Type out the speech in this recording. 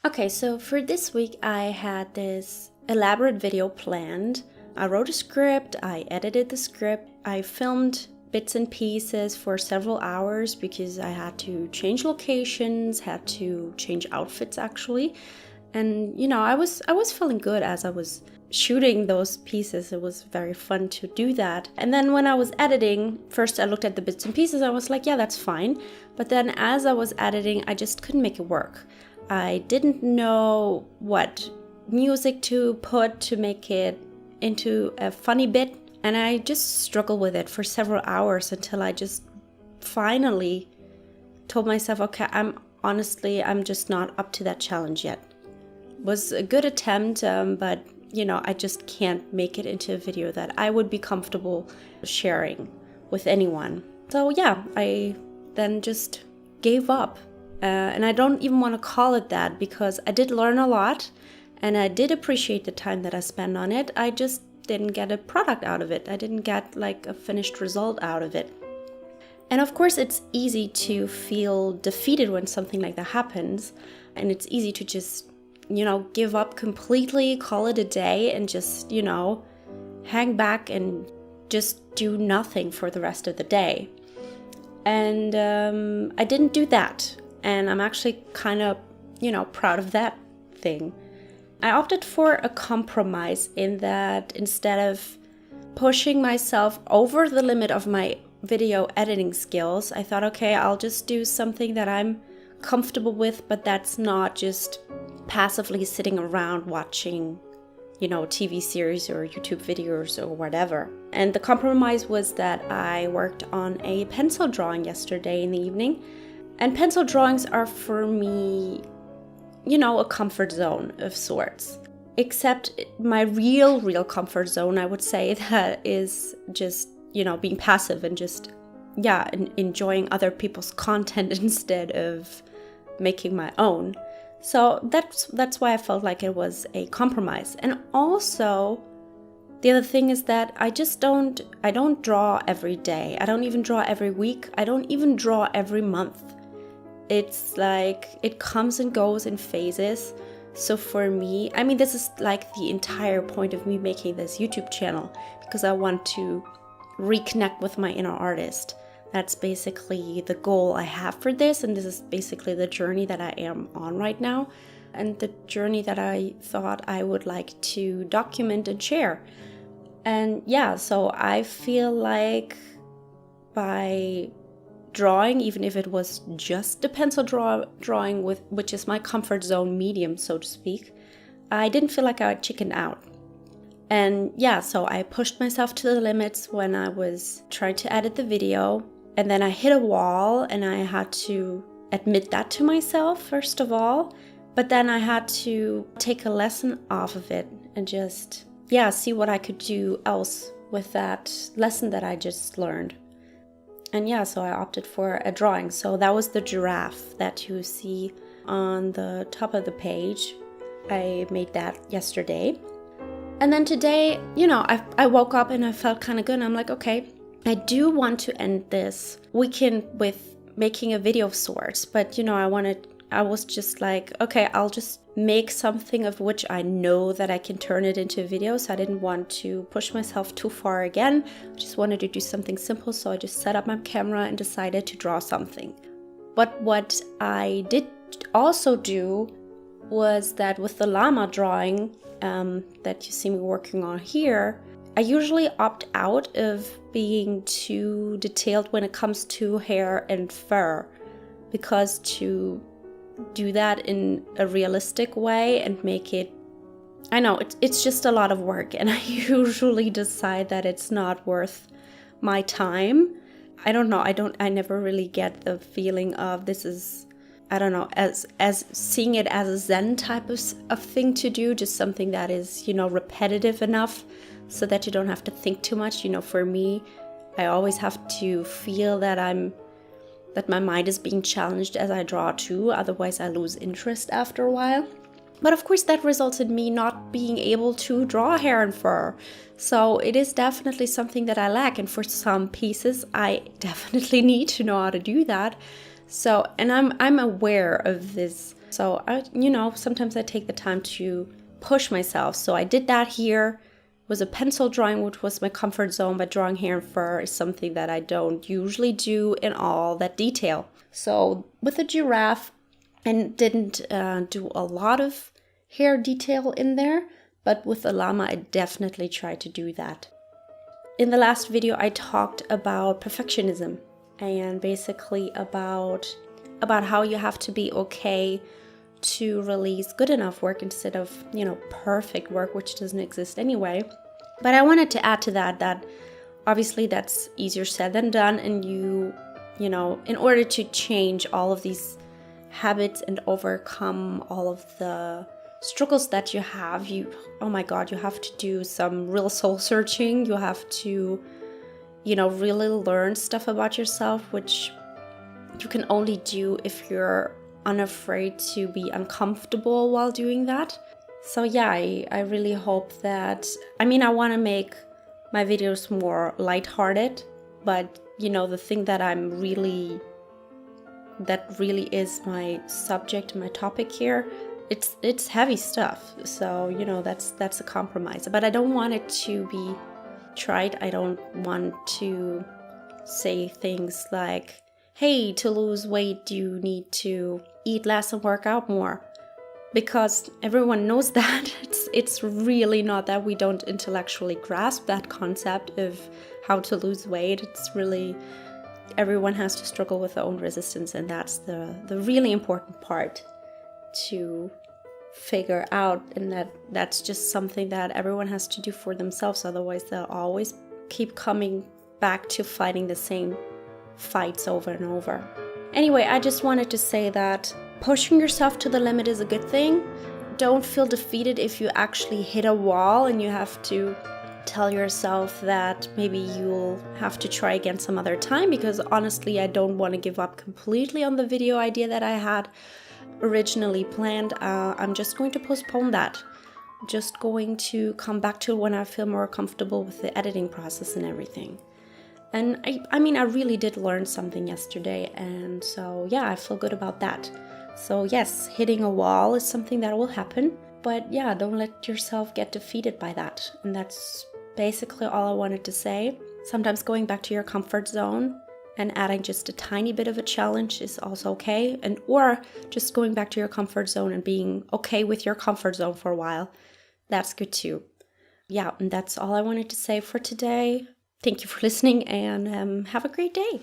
Okay, so for this week, I had this elaborate video planned. I wrote a script, I edited the script, I filmed bits and pieces for several hours because I had to change locations, had to change outfits actually. And I was feeling good as I was shooting those pieces. It was very fun to do that. And then when I was editing, first I looked at the bits and pieces, I was like, yeah, that's fine. But then as I was editing, I just couldn't make it work. I didn't know what music to put to make it into a funny bit, and I just struggled with it for several hours until I just finally told myself, okay, I'm just not up to that challenge yet. It was a good attempt, but I just can't make it into a video that I would be comfortable sharing with anyone. So yeah, I then just gave up. And I don't even want to call it that because I did learn a lot and I did appreciate the time that I spent on it. I just didn't get a product out of it. I didn't get like a finished result out of it. And of course, it's easy to feel defeated when something like that happens. And it's easy to just, give up completely, call it a day and just, hang back and just do nothing for the rest of the day. And I didn't do that. And I'm actually kind of, proud of that thing. I opted for a compromise in that instead of pushing myself over the limit of my video editing skills, I thought, okay, I'll just do something that I'm comfortable with, but that's not just passively sitting around watching, TV series or YouTube videos or whatever. And the compromise was that I worked on a pencil drawing yesterday in the evening. And pencil drawings are for me, a comfort zone of sorts. Except my real comfort zone, I would say, that is just, being passive and just, enjoying other people's content instead of making my own. So that's why I felt like it was a compromise. And also, the other thing is that I don't draw every day. I don't even draw every week. I don't even draw every month. It's like it comes and goes in phases. So for me, this is like the entire point of me making this YouTube channel because I want to reconnect with my inner artist. That's basically the goal I have for this. And this is basically the journey that I am on right now. And the journey that I thought I would like to document and share. And so I feel like by drawing, even if it was just a pencil drawing which is my comfort zone medium, so to speak, I didn't feel like I chickened out. And so I pushed myself to the limits when I was trying to edit the video, and then I hit a wall and I had to admit that to myself first of all, but then I had to take a lesson off of it and just see what I could do else with that lesson that I just learned. And so I opted for a drawing. So that was the giraffe that you see on the top of the page. I made that yesterday. And then today, I woke up and I felt kind of good. And I'm like, okay, I do want to end this weekend with making a video of sorts. But, I was just like, okay, I'll just make something of which I know that I can turn it into a video. So I didn't want to push myself too far again. I just wanted to do something simple. So I just set up my camera and decided to draw something. But what I did also do was that with the llama drawing that you see me working on here, I usually opt out of being too detailed when it comes to hair and fur, because to do that in a realistic way and make it, I know it's just a lot of work, and I usually decide that it's not worth my time. I don't know, I never really get the feeling of this is, I don't know, as seeing it as a Zen type of thing to do, just something that is, repetitive enough so that you don't have to think too much. For me, I always have to feel that my mind is being challenged as I draw too, otherwise I lose interest after a while. But of course that results in me not being able to draw hair and fur. So it is definitely something that I lack, and for some pieces I definitely need to know how to do that. So, and I'm aware of this So sometimes I take the time to push myself. So I did that here. Was a pencil drawing, which was my comfort zone, but drawing hair and fur is something that I don't usually do in all that detail. So with the giraffe, I didn't do a lot of hair detail in there, but with the llama, I definitely tried to do that. In the last video, I talked about perfectionism and basically about how you have to be okay to release good enough work instead of, perfect work, which doesn't exist anyway. But I wanted to add to that obviously that's easier said than done. And in order to change all of these habits and overcome all of the struggles that you have, oh my God, you have to do some real soul searching. You have to, really learn stuff about yourself, which you can only do if you're unafraid to be uncomfortable while doing that. So yeah, I really hope that, I want to make my videos more lighthearted, but the thing that really is my subject, my topic here, it's heavy stuff. So, that's a compromise, but I don't want it to be trite. I don't want to say things like, hey, to lose weight, you need to eat less and work out more, because everyone knows that. It's really not that we don't intellectually grasp that concept of how to lose weight. It's really, everyone has to struggle with their own resistance, and that's the really important part to figure out, and that's just something that everyone has to do for themselves. Otherwise, they'll always keep coming back to fighting the same fights over and over. Anyway, I just wanted to say that pushing yourself to the limit is a good thing. Don't feel defeated if you actually hit a wall and you have to tell yourself that maybe you'll have to try again some other time, because honestly, I don't want to give up completely on the video idea that I had originally planned. I'm just going to postpone that. Just going to come back to when I feel more comfortable with the editing process and everything. And I really did learn something yesterday, and so yeah, I feel good about that. So yes, hitting a wall is something that will happen, but yeah, don't let yourself get defeated by that. And that's basically all I wanted to say. Sometimes going back to your comfort zone and adding just a tiny bit of a challenge is also okay, or just going back to your comfort zone and being okay with your comfort zone for a while. That's good too. Yeah, and that's all I wanted to say for today. Thank you for listening, and have a great day.